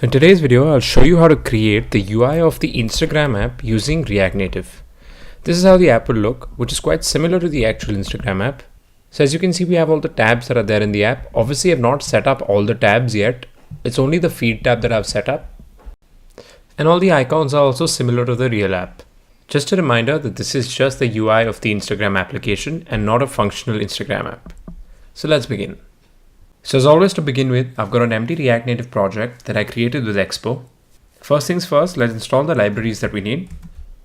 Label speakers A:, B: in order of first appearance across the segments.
A: So in today's video, I'll show you how to create the UI of the Instagram app using React Native. This is how the app will look, which is quite similar to the actual Instagram app. So as you can see, we have all the tabs that are there in the app. Obviously, I've not set up all the tabs yet. It's only the feed tab that I've set up. And all the icons are also similar to the real app. Just a reminder that this is just the UI of the Instagram application and not a functional Instagram app. So let's begin. So as always, to begin with, I've got an empty React Native project that I created with Expo. First things first, let's install the libraries that we need.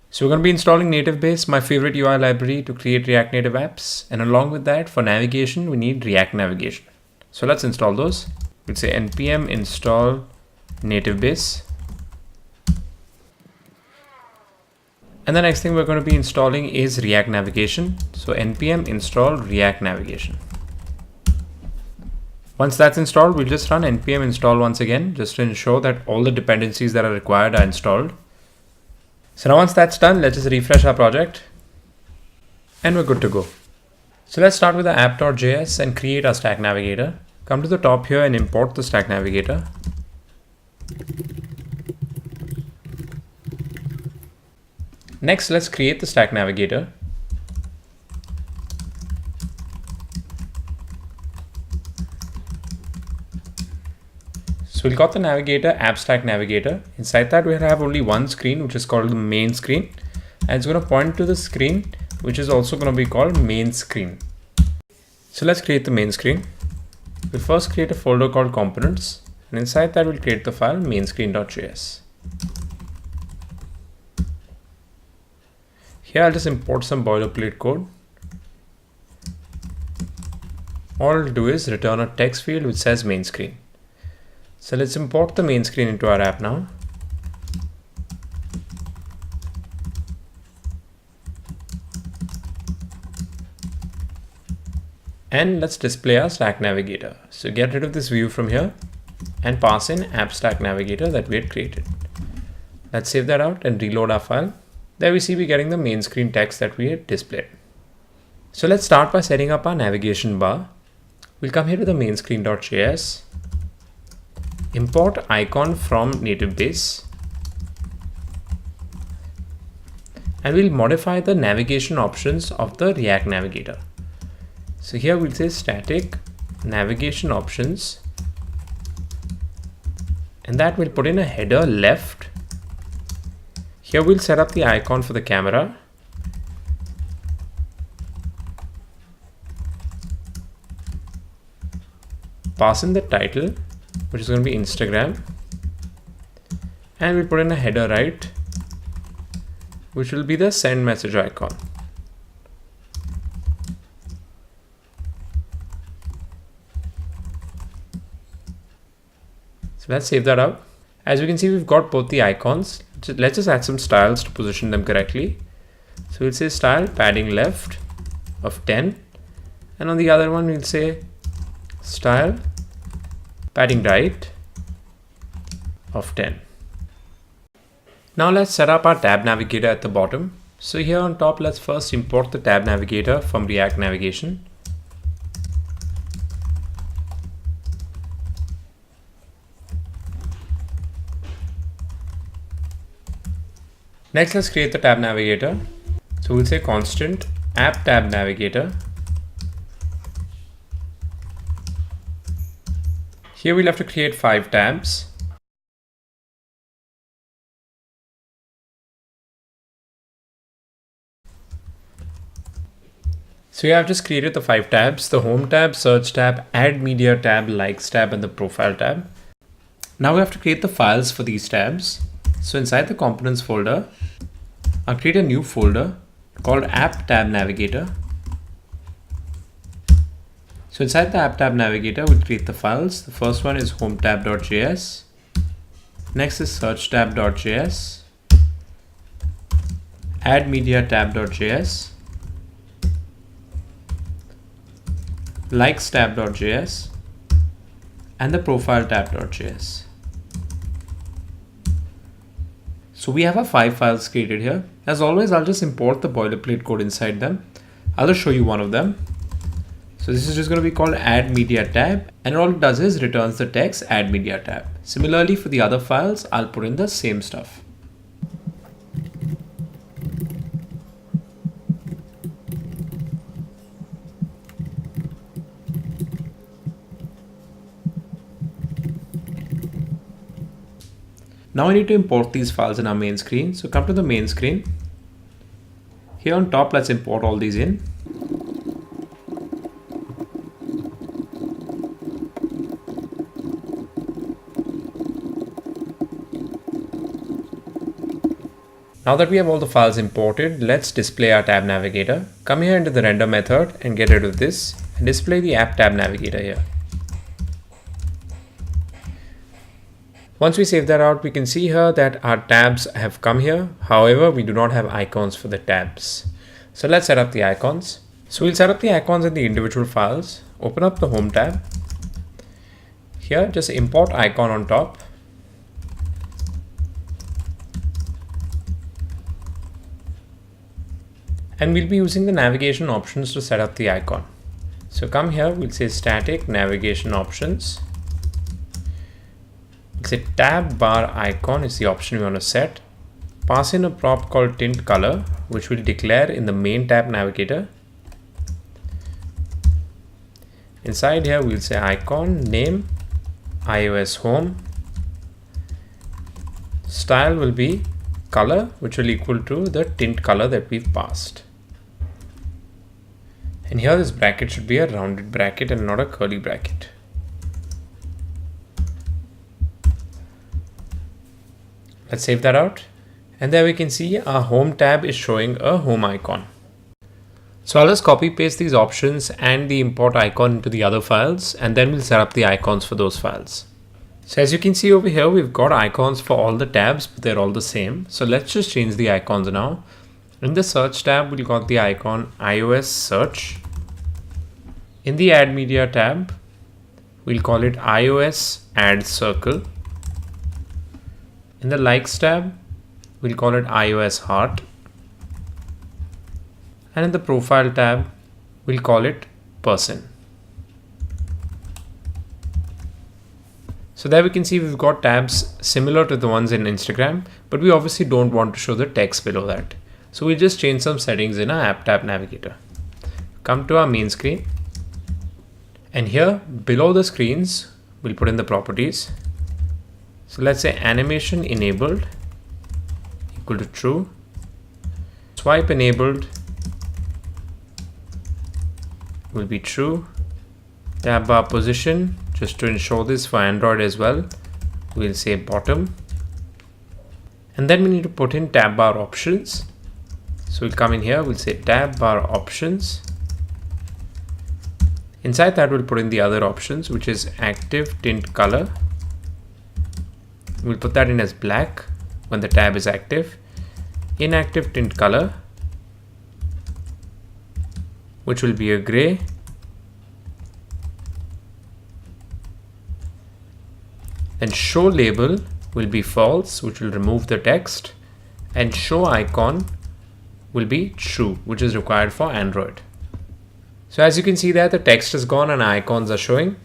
A: So we're going to be installing Nativebase, my favorite UI library to create React Native apps. And along with that, for navigation, we need React Navigation. So let's install those. We'll say npm install Nativebase. And the next thing we're going to be installing is React Navigation. So npm install React Navigation. Once that's installed, we'll just run npm install once again, just to ensure that all the dependencies that are required are installed. So now once that's done, let's just refresh our project and we're good to go. So let's start with the app.js and create our Stack Navigator. Come to the top here and import the Stack Navigator. Next, let's create the Stack Navigator. So we've got the Navigator, App Stack Navigator. Inside that, we'll have only one screen, which is called the main screen. And it's going to point to the screen, which is also going to be called main screen. So let's create the main screen. We'll first create a folder called components. And inside that, we'll create the file mainscreen.js. Here, I'll just import some boilerplate code. All I'll do is return a text field which says main screen. So let's import the main screen into our app now. And let's display our Stack Navigator. So get rid of this view from here and pass in App Stack Navigator that we had created. Let's save that out and reload our file. There we see we're getting the main screen text that we had displayed. So let's start by setting up our navigation bar. We'll come here to the mainscreen.js. Import icon from Nativebase, and we'll modify the navigation options of the React Navigator. So here we'll say static navigation options, and that will put in a header left. Here we'll set up the icon for the camera. Pass in the title, which is going to be Instagram, and we'll put in a header right, which will be the send message icon. So let's save that out. As you can see, we've got both the icons. Let's just add some styles to position them correctly. So we'll say style padding left of 10, and on the other one we'll say style padding right of 10. Now let's set up our tab navigator at the bottom. So here on top, let's first import the tab navigator from React Navigation. Next, let's create the tab navigator. So we'll say constant app tab navigator. Here we'll have to create 5 tabs. So here I've just created the 5 tabs: the home tab, search tab, add media tab, likes tab, and the profile tab. Now we have to create the files for these tabs. So inside the components folder, I'll create a new folder called app tab navigator. So inside the app tab navigator, we'll create the files. The first one is home tab.js. Next is search tab.js, add media tab.js, likes tab.js, and the profile tab.js. So we have our 5 files created here. As always, I'll just import the boilerplate code inside them. I'll just show you one of them. So this is just going to be called add media tab, and all it does is returns the text add media tab. Similarly for the other files, I'll put in the same stuff. Now I need to import these files in our main screen. So come to the main screen. Here on top, let's import all these in. Now that we have all the files imported, let's display our tab navigator. Come here into the render method and get rid of this and display the app tab navigator here. Once we save that out, we can see here that our tabs have come here. However, we do not have icons for the tabs. So let's set up the icons. So we'll set up the icons in the individual files. Open up the home tab. Here, just import icon on top. And we'll be using the navigation options to set up the icon. So come here, we'll say static navigation options. Say tab bar icon is the option we want to set. Pass in a prop called tint color, which will declare in the main tab navigator. Inside here, we'll say icon name iOS home. Style will be color, which will equal to the tint color that we've passed. And here this bracket should be a rounded bracket and not a curly bracket. Let's save that out. And there we can see our home tab is showing a home icon. So I'll just copy paste these options and the import icon into the other files, and then we'll set up the icons for those files. So as you can see over here, we've got icons for all the tabs, but they're all the same. So let's just change the icons now. In the search tab, we've got the icon iOS search. In the add media tab, we'll call it iOS add circle. In the likes tab, we'll call it iOS heart. And in the profile tab, we'll call it person. So there we can see we've got tabs similar to the ones in Instagram, but we obviously don't want to show the text below that. So we'll just change some settings in our app tab navigator. Come to our main screen. And here below the screens, we'll put in the properties. So let's say animation enabled equal to true. Swipe enabled will be true. Tab bar position, just to ensure this for Android as well, we'll say bottom. And then we need to put in tab bar options. So we'll come in here, we'll say tab bar options. Inside that, we'll put in the other options, which is active tint color. We'll put that in as black when the tab is active. Inactive tint color, which will be a gray. Then show label will be false, which will remove the text. And show icon will be true, which is required for Android. So as you can see there, the text is gone and icons are showing.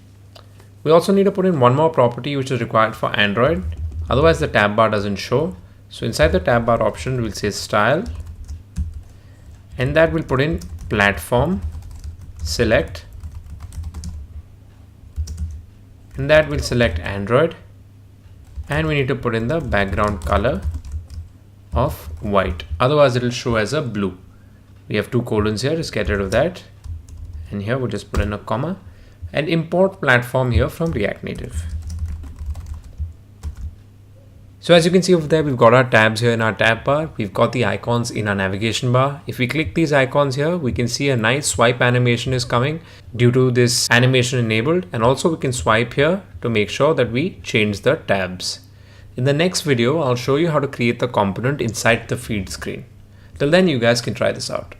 A: We also need to put in one more property which is required for Android. Otherwise the tab bar doesn't show. So inside the tab bar option, we'll say style. And that will put in platform, select. And that will select Android. And we need to put in the background color of white. Otherwise it will show as a blue. We have 2 colons here, just get rid of that. And here we'll just put in a comma and import platform here from React Native. So as you can see over there, we've got our tabs here in our tab bar. We've got the icons in our navigation bar. If we click these icons here, we can see a nice swipe animation is coming due to this animation enabled. And also we can swipe here to make sure that we change the tabs. In the next video, I'll show you how to create the component inside the feed screen. Till then, you guys can try this out.